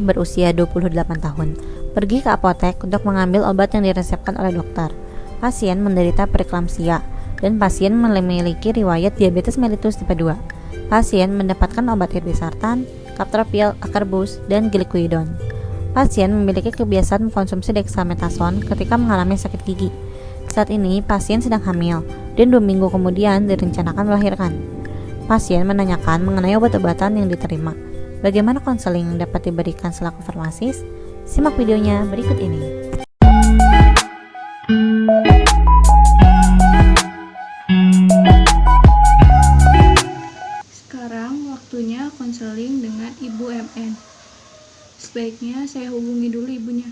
berusia 28 tahun pergi ke apotek untuk mengambil obat yang diresepkan oleh dokter. Pasien menderita preeklamsia dan pasien memiliki riwayat diabetes mellitus tipe 2. Pasien mendapatkan obat irbesartan, captopril, acarbose, dan glyquidone. Pasien memiliki kebiasaan mengkonsumsi dexamethasone ketika mengalami sakit gigi. Saat ini pasien sedang hamil dan 2 minggu kemudian direncanakan melahirkan. Pasien menanyakan mengenai obat-obatan yang diterima. Bagaimana konseling yang dapat diberikan selaku farmasis? Simak videonya berikut ini. Sekarang waktunya konseling dengan Ibu MN. Sebaiknya saya hubungi dulu ibunya.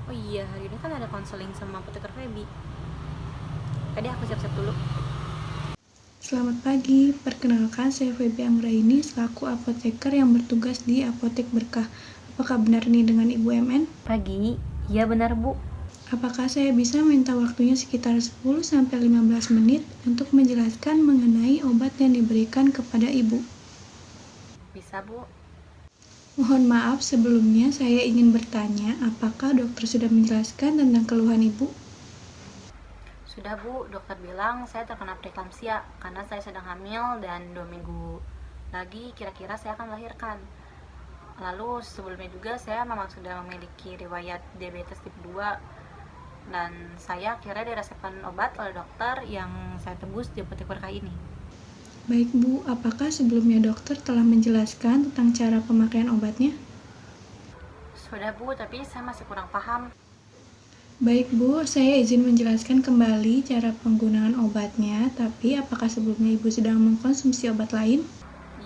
Oh iya, hari ini kan ada konseling sama apoteker Feby. Tadi aku siap-siap dulu. Selamat pagi, perkenalkan saya Feby Anggraini selaku apoteker yang bertugas di Apotek Berkah. Apakah benar ini dengan Ibu MN? Pagi, iya benar Bu. Apakah saya bisa minta waktunya sekitar 10-15 menit untuk menjelaskan mengenai obat yang diberikan kepada Ibu? Bisa Bu. Mohon maaf sebelumnya saya ingin bertanya, apakah dokter sudah menjelaskan tentang keluhan Ibu? Sudah Bu, dokter bilang saya terkena preeklamsia karena saya sedang hamil dan 2 minggu lagi kira-kira saya akan melahirkan. Lalu sebelumnya juga saya memang sudah memiliki riwayat diabetes tipe 2 dan saya akhirnya diresepkan obat oleh dokter yang saya tebus di apotek Berkah ini. Baik Bu, apakah sebelumnya dokter telah menjelaskan tentang cara pemakaian obatnya? Sudah Bu, tapi saya masih kurang paham. Baik Bu, saya izin menjelaskan kembali cara penggunaan obatnya, tapi apakah sebelumnya Ibu sedang mengkonsumsi obat lain?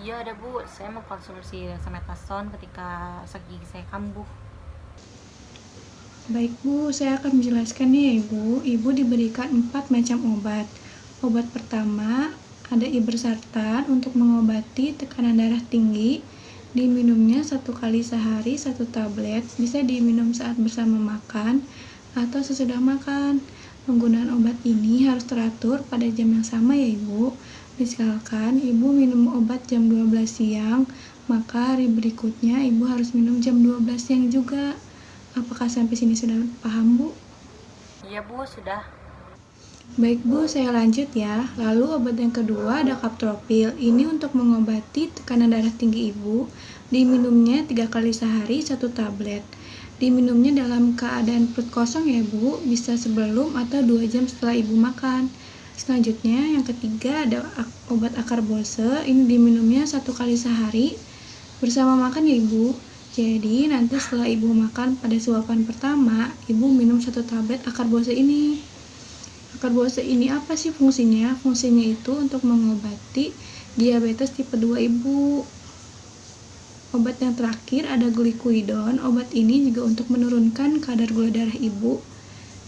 Iya ada Bu, saya mengkonsumsi dexamethasone ketika sakit gigi saya kambuh. Baik Bu, saya akan menjelaskan ya Ibu. Ibu diberikan 4 macam obat. Obat pertama ada irbesartan untuk mengobati tekanan darah tinggi. Diminumnya 1 kali sehari 1 tablet, bisa diminum saat bersama makan atau sesudah makan. Penggunaan obat ini harus teratur pada jam yang sama ya Ibu. Misalkan Ibu minum obat jam 12 siang, maka hari berikutnya Ibu harus minum jam 12 siang juga. Apakah sampai sini sudah paham Bu? Iya Bu, sudah. Baik Bu, saya lanjut ya. Lalu obat yang kedua ada captopril. Ini untuk mengobati tekanan darah tinggi Ibu. Diminumnya 3 kali sehari 1 tablet. Diminumnya dalam keadaan perut kosong ya Bu, bisa sebelum atau 2 jam setelah Ibu makan. Selanjutnya yang ketiga ada obat acarbose. Ini diminumnya 1 kali sehari bersama makan ya Ibu. Jadi nanti setelah Ibu makan pada suapan pertama, Ibu minum 1 tablet acarbose ini. Acarbose ini apa sih fungsinya? Fungsinya itu untuk mengobati diabetes tipe 2 Ibu. Obat yang terakhir ada glyquidone. Obat ini juga untuk menurunkan kadar gula darah Ibu.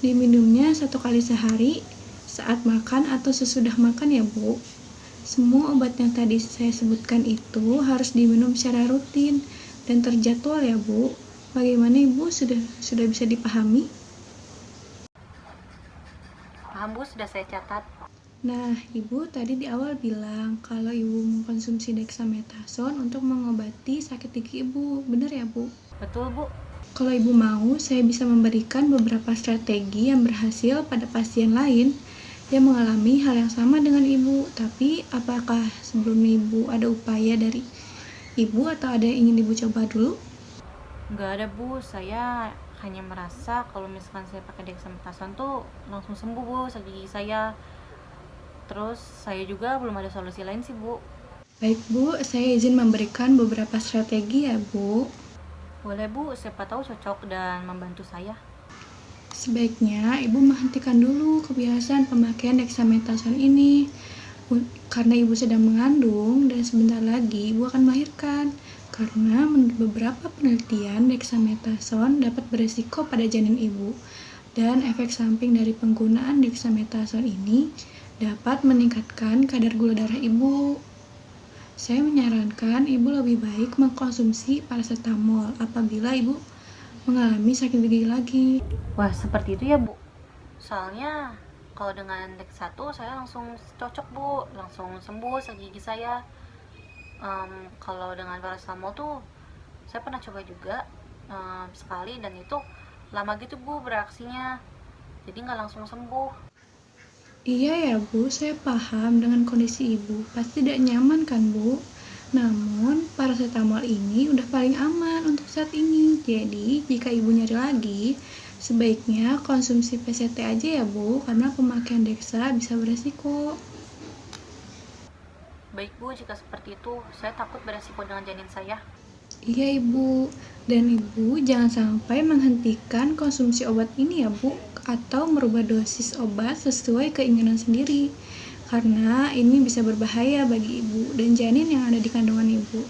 Diminumnya 1 kali sehari saat makan atau sesudah makan ya Bu. Semua obat yang tadi saya sebutkan itu harus diminum secara rutin dan terjadwal ya Bu. Bagaimana Ibu sudah bisa dipahami? Paham Bu, sudah saya catat. Nah, Ibu tadi di awal bilang kalau Ibu mengkonsumsi dexamethasone untuk mengobati sakit gigi Ibu. Benar ya Bu? Betul Bu. Kalau Ibu mau, saya bisa memberikan beberapa strategi yang berhasil pada pasien lain yang mengalami hal yang sama dengan Ibu. Tapi apakah sebelum Ibu ada upaya dari Ibu atau ada yang ingin Ibu coba dulu? Nggak ada Bu, saya hanya merasa kalau misalkan saya pakai dexamethasone tuh langsung sembuh Bu sakit gigi saya. Terus saya juga belum ada solusi lain sih Bu. Baik Bu, saya izin memberikan beberapa strategi ya Bu. Boleh Bu, siapa tahu cocok dan membantu saya. Sebaiknya Ibu menghentikan dulu kebiasaan pemakaian dexamethasone ini. Karena Ibu sedang mengandung dan sebentar lagi Ibu akan melahirkan. Karena menurut beberapa penelitian, dexamethasone dapat beresiko pada janin Ibu. Dan efek samping dari penggunaan dexamethasone ini dapat meningkatkan kadar gula darah Ibu. Saya menyarankan Ibu lebih baik mengkonsumsi paracetamol apabila Ibu mengalami sakit gigi lagi. Wah, seperti itu ya, Bu. Soalnya kalau dengan Dex 1 saya langsung cocok, Bu. Langsung sembuh sakit gigi saya. Kalau dengan paracetamol tuh saya pernah coba juga sekali, dan itu lama gitu, Bu, bereaksinya. Jadi nggak langsung sembuh. Iya ya Bu, saya paham dengan kondisi Ibu. Pasti tidak nyaman kan Bu? Namun, paracetamol ini udah paling aman untuk saat ini. Jadi, jika Ibu nyari lagi, sebaiknya konsumsi PCT aja ya Bu, karena pemakaian Dexa bisa beresiko. Baik, Bu, jika seperti itu, saya takut beresiko dengan janin saya. Iya Ibu, dan Ibu jangan sampai menghentikan konsumsi obat ini ya Bu, atau merubah dosis obat sesuai keinginan sendiri, karena ini bisa berbahaya bagi Ibu dan janin yang ada di kandungan Ibu.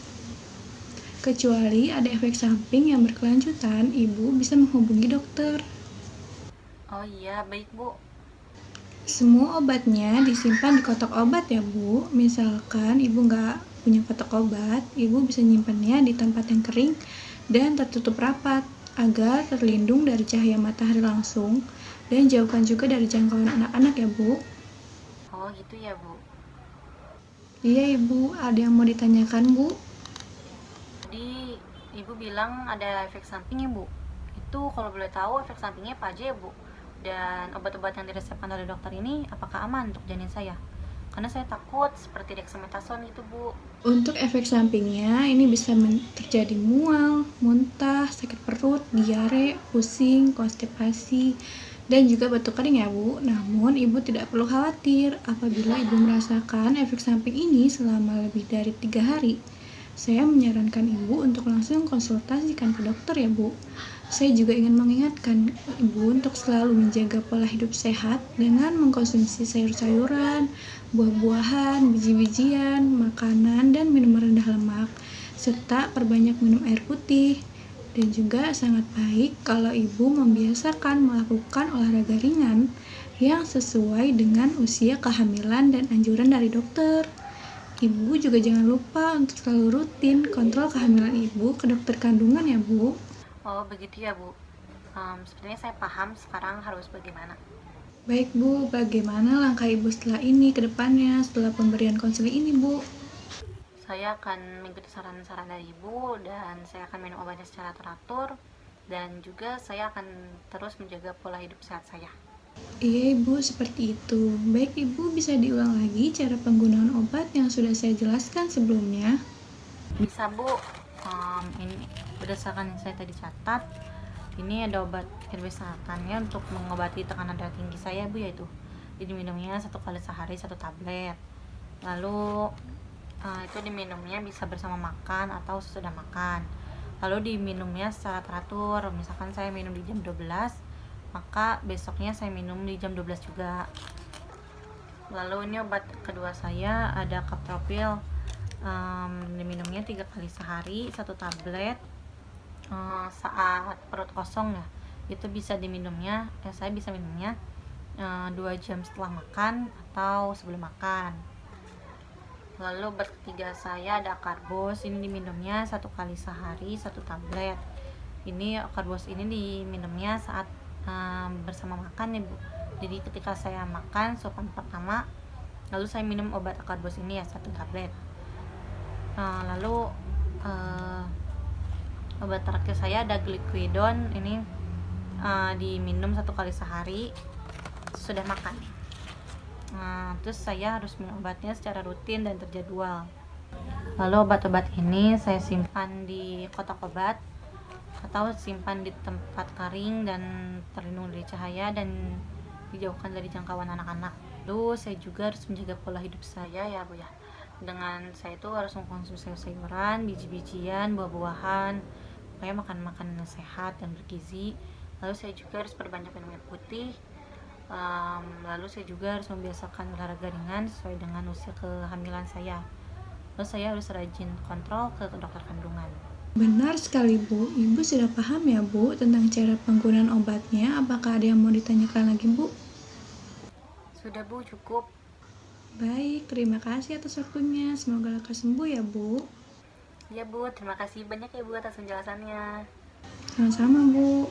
Kecuali ada efek samping yang berkelanjutan, Ibu bisa menghubungi dokter. Oh iya, baik, Bu. Semua obatnya disimpan di kotak obat ya Bu. Misalkan Ibu nggak punya kotak obat, Ibu bisa nyimpannya di tempat yang kering dan tertutup rapat agar terlindung dari cahaya matahari langsung dan jauhkan juga dari jangkauan anak-anak ya Bu. Oh gitu ya, Bu. Iya Ibu, ada yang mau ditanyakan Bu? Tadi Ibu bilang ada efek samping ya, Bu. Itu kalau boleh tahu efek sampingnya apa aja ya, Bu? Dan obat-obat yang diresepkan oleh dokter ini apakah aman untuk janin saya? Karena saya takut seperti dexamethasone gitu, Bu. Untuk efek sampingnya ini bisa terjadi mual, muntah, sakit perut, diare, pusing, konstipasi, dan juga batuk kering ya Bu. Namun Ibu tidak perlu khawatir apabila Ibu merasakan efek samping ini selama lebih dari 3 hari. Saya menyarankan Ibu untuk langsung konsultasikan ke dokter ya Bu. Saya juga ingin mengingatkan Ibu untuk selalu menjaga pola hidup sehat dengan mengkonsumsi sayur-sayuran, buah-buahan, biji-bijian, makanan, dan minuman rendah lemak, serta perbanyak minum air putih. Dan juga sangat baik kalau Ibu membiasakan melakukan olahraga ringan yang sesuai dengan usia kehamilan dan anjuran dari dokter. Ibu juga jangan lupa untuk selalu rutin kontrol kehamilan Ibu ke dokter kandungan ya Bu. Oh begitu ya, Bu. Sebenarnya saya paham sekarang harus bagaimana. Baik Bu, bagaimana langkah Ibu setelah ini ke depannya setelah pemberian konseling ini Bu? Saya akan mengikuti saran-saran dari Ibu, dan saya akan minum obatnya secara teratur, dan juga saya akan terus menjaga pola hidup sehat saya. Iya Ibu, seperti itu. Baik Ibu, bisa diulang lagi cara penggunaan obat yang sudah saya jelaskan sebelumnya? Bisa, Bu. Ini berdasarkan yang saya tadi catat, ini ada obat irwisatannya untuk mengobati tekanan darah tinggi saya, Bu, yaitu diminumnya 1 kali sehari 1 tablet. Lalu itu diminumnya bisa bersama makan atau sesudah makan. Lalu diminumnya secara teratur. Misalkan saya minum di jam 12, maka besoknya saya minum di jam 12 juga. Lalu ini obat kedua saya ada Captropil, diminumnya 3 kali sehari 1 tablet saat perut kosong ya. Itu bisa diminumnya, saya bisa minumnya 2 jam setelah makan atau sebelum makan. Lalu obat ketiga saya ada Karbos, ini diminumnya 1 kali sehari 1 tablet. Ini Karbos ini diminumnya saat bersama makan ya, Bu. Jadi ketika saya makan suapan pertama, lalu saya minum obat Karbos ini ya 1 tablet. Lalu obat terakhir saya ada Glucosidone, ini diminum 1 kali sehari sudah makan. Terus saya harus minum obatnya secara rutin dan terjadwal. Lalu obat-obat ini saya simpan di kotak obat atau simpan di tempat kering dan terlindung dari cahaya dan dijauhkan dari jangkauan anak-anak. Lalu saya juga harus menjaga pola hidup saya ya, Bu ya. Dengan saya itu harus mengkonsumsi sayur-sayuran, biji-bijian, buah-buahan, pokoknya makan makanan sehat dan bergizi. Lalu saya juga harus perbanyak minum air putih. Lalu saya juga harus membiasakan olahraga ringan sesuai dengan usia kehamilan saya. Lalu saya harus rajin kontrol ke dokter kandungan. Benar sekali Bu, Ibu sudah paham ya Bu tentang cara penggunaan obatnya. Apakah ada yang mau ditanyakan lagi Bu? Sudah, Bu, cukup. Baik, terima kasih atas waktunya. Semoga lekas sembuh ya Bu. Ya, Bu, terima kasih banyak ya, Bu, atas penjelasannya. Sama-sama, Bu.